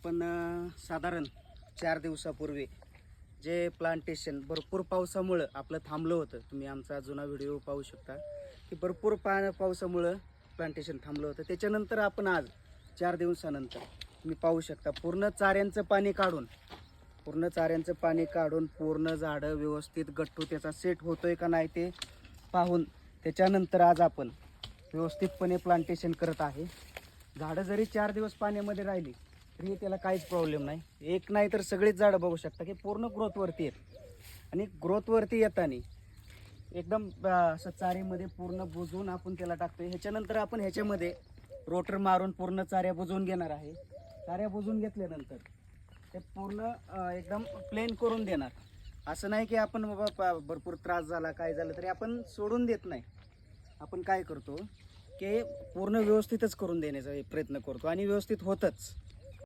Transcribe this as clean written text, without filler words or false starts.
आपण साधारण 4 दिवसापूर्वी जे प्लांटेशन भरपूर पावसामुळं आपलं थांबलं होतं, तुम्ही आमचा जुना व्हिडिओ पाहू शकता की भरपूर पावसामुळं प्लांटेशन थांबलं होतं. त्याच्यानंतर आपण आज 4 दिवसानंतर तुम्ही पाहू शकता पूर्ण चाऱ्यांचं पाणी काढून पूर्ण झाडं व्यवस्थित गट्टू त्याचा सेट होतोय का नाही ते पाहून त्याच्यानंतर आज आपण व्यवस्थितपणे प्लांटेशन करत आहे. झाडं जरी 4 दिवस पाण्यामध्ये राहिली तरी त्याला काहीच प्रॉब्लेम नाही. एक नाही तर सगळीच झाडं बघू शकता की पूर्ण ग्रोथवरती आहेत आणि ग्रोथवरती येताना एकदम असं चारीमध्ये पूर्ण बुजवून आपण त्याला टाकतोय. ह्याच्यानंतर आपण ह्याच्यामध्ये रोटर मारून पूर्ण चाऱ्या बुजवून घेणार आहे. चाऱ्या बुजवून घेतल्यानंतर ते पूर्ण एकदम प्लेन करून देणार. असं नाही की आपण बाबा भरपूर त्रास झाला काय झालं तरी आपण सोडून देत नाही. आपण काय करतो की पूर्ण व्यवस्थितच करून देण्याचा प्रयत्न करतो आणि व्यवस्थित होतच.